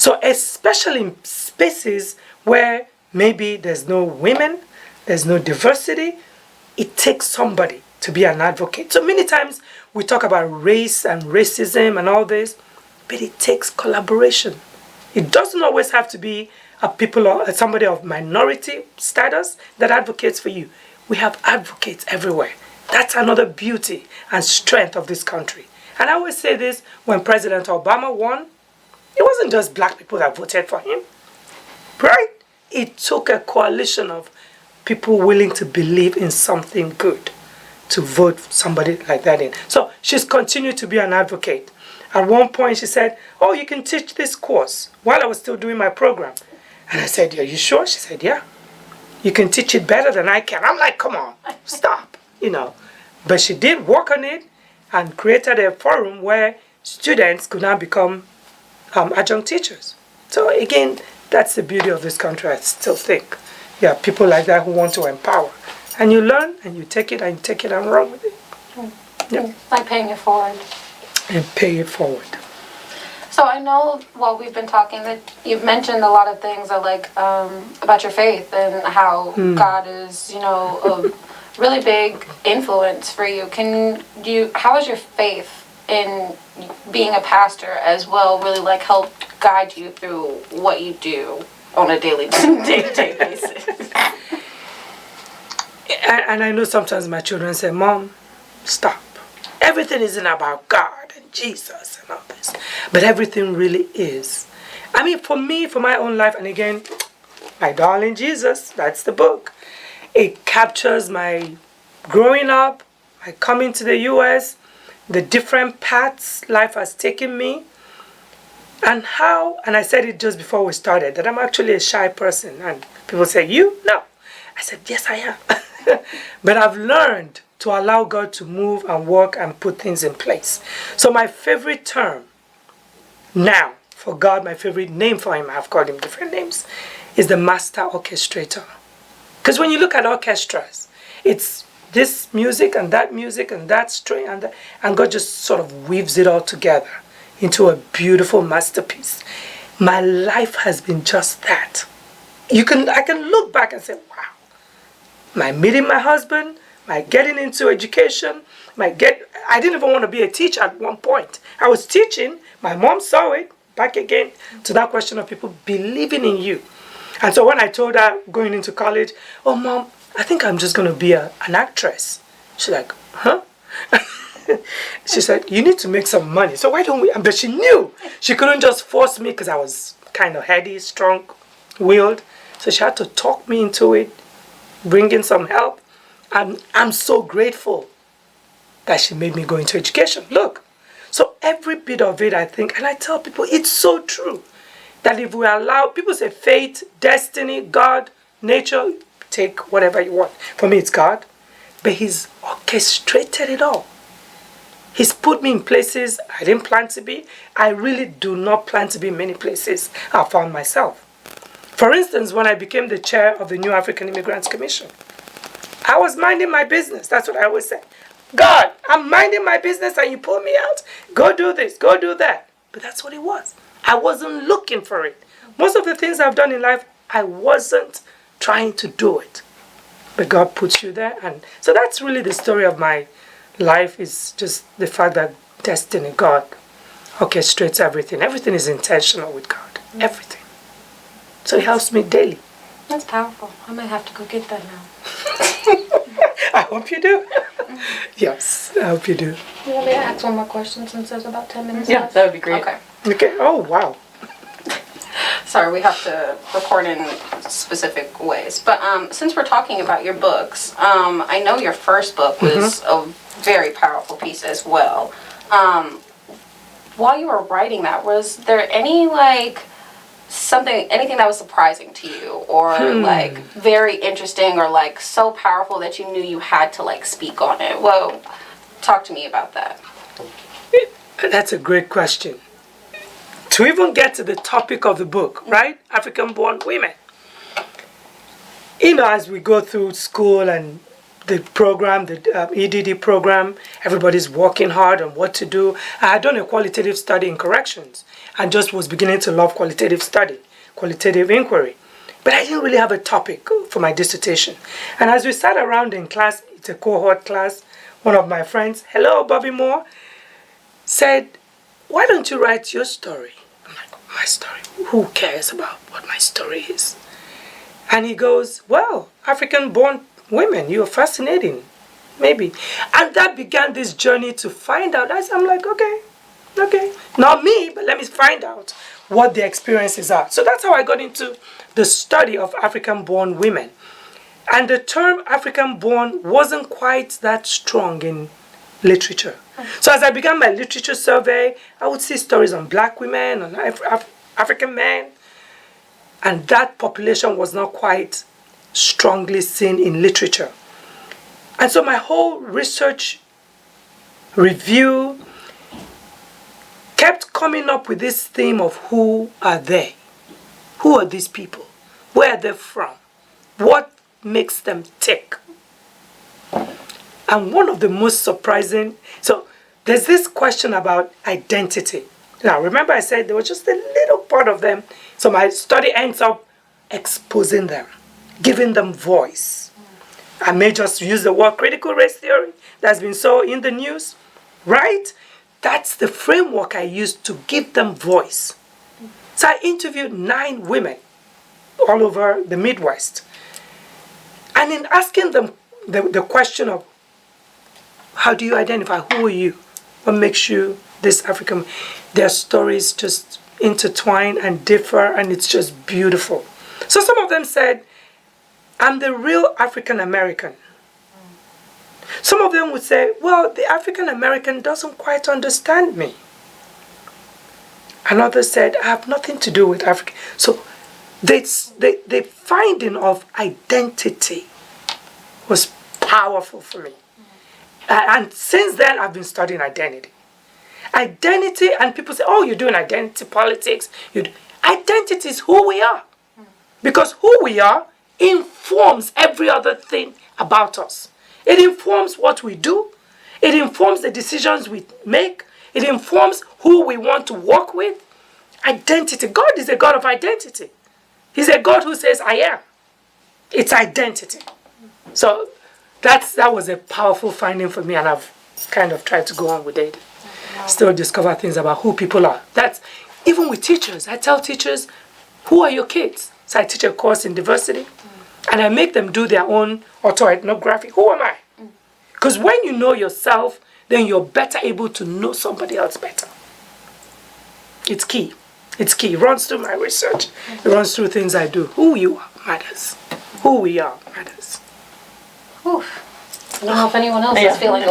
So especially in spaces where maybe there's no women, there's no diversity, it takes somebody to be an advocate. So many times we talk about race and racism and all this, but it takes collaboration. It doesn't always have to be a people or somebody of minority status that advocates for you. We have advocates everywhere. That's another beauty and strength of this country. And I always say this, when President Obama won, it wasn't just black people that voted for him, right? It took a coalition of people willing to believe in something good to vote somebody like that in. So she's continued to be an advocate. At one point she said, oh, you can teach this course, while I was still doing my program. And I said, are you sure? She said, yeah. You can teach it better than I can. I'm like, come on, stop, But she did work on it and created a forum where students could now become adjunct teachers. So again, that's the beauty of this country, I still think. Yeah, people like that who want to empower. And you learn, and you take it, and you take it and run with it. Yeah. Like paying it forward. And pay it forward. So I know while we've been talking that you've mentioned a lot of things about your faith and how God is, a really big influence for you. How has your faith in being a pastor as well really help guide you through what you do on a day-to-day basis? And I know sometimes my children say, Mom, stop. Everything isn't about God and Jesus and all this. But everything really is. I mean, for me, for my own life, and again, my darling Jesus, that's the book. It captures my growing up, my coming to the U.S., the different paths life has taken me, and I said it just before we started, that I'm actually a shy person. And people say, you? No. I said, yes, I am. But I've learned to allow God to move and work and put things in place. So my favorite term now for God, my favorite name for him, I've called him different names, is the master orchestrator. Because when you look at orchestras, it's this music and that string and God just sort of weaves it all together into a beautiful masterpiece. My life has been just that. I can look back and say, wow, my meeting my husband, my getting into education, I didn't even want to be a teacher at one point. I was teaching, my mom saw it, back again to that question of people believing in you. And so when I told her going into college, oh Mom, I think I'm just going to be an actress. She's like, huh? She said, you need to make some money. So why don't we? But she knew she couldn't just force me because I was kind of heady, strong-willed. So she had to talk me into it, bring in some help. And I'm so grateful that she made me go into education. Look. So every bit of it, I think, and I tell people, it's so true. That if we allow, people say faith, destiny, God, nature, take whatever you want. For me, it's God. But he's orchestrated it all. He's put me in places I didn't plan to be. I really do not plan to be in many places I found myself. For instance, when I became the chair of the New African Immigrants Commission, I was minding my business. That's what I always say. God, I'm minding my business and you pull me out. Go do this, go do that. But that's what it was. I wasn't looking for it. Most of the things I've done in life, I wasn't trying to do it. But God puts you there. And so that's really the story of my life, is just the fact that destiny, God orchestrates everything. Everything is intentional with God. Everything. So it helps me daily. That's powerful. I might have to go get that now. I hope you do. Yes, I hope you do. You want me to ask one more question since there's about 10 minutes Yeah, left? that would be great. Okay. Oh, wow. Sorry, we have to record in specific ways. But since we're talking about your books, I know your first book was a very powerful piece as well. While you were writing that, was there any anything that was surprising to you, or very interesting, or so powerful that you knew you had to speak on it? Well, talk to me about that. That's a great question. To even get to the topic of the book, right? African-born women. As we go through school and the program, the EDD program, everybody's working hard on what to do. I had done a qualitative study in corrections and just was beginning to love qualitative study, qualitative inquiry. But I didn't really have a topic for my dissertation. And as we sat around in class, it's a cohort class, one of my friends, hello, Bobby Moore, said, why don't you write your story? I'm like, my story? Who cares about what my story is? And he goes, well, African-born women, you're fascinating, maybe. And that began this journey to find out. I'm like, okay, not me, but let me find out what the experiences are. So that's how I got into the study of African-born women. And the term African-born wasn't quite that strong in literature. So as I began my literature survey, I would see stories on black women, on African men, and that population was not quite strongly seen in literature. And so my whole research review kept coming up with this theme of who are they? Who are these people? Where are they from? What makes them tick? And one of the most surprising, so there's this question about identity. Now, remember I said there was just a little part of them. So my study ends up exposing them, giving them voice. I may just use the word critical race theory that's been so in the news, right? That's the framework I used to give them voice. So I interviewed 9 women all over the Midwest. And in asking them the question of, how do you identify? Who are you? What makes you this African? Their stories just intertwine and differ, and it's just beautiful. So some of them said, I'm the real African American. Some of them would say, well, the African American doesn't quite understand me. Another said, I have nothing to do with Africa. So the finding of identity was powerful for me. And since then, I've been studying identity. Identity, and people say, oh, you're doing identity politics. Identity is who we are. Because who we are informs every other thing about us. It informs what we do. It informs the decisions we make. It informs who we want to work with. Identity. God is a God of identity. He's a God who says, I am. It's identity. So that was a powerful finding for me, and I've kind of tried to go on with it. Still discover things about who people are. That's even with teachers. I tell teachers, who are your kids? So I teach a course in diversity, and I make them do their own autoethnography. Who am I? Because when you know yourself, then you're better able to know somebody else better. It's key. It's key. It runs through my research. It runs through things I do. Who you are matters. Who we are matters. Oof. I don't know if anyone else is feeling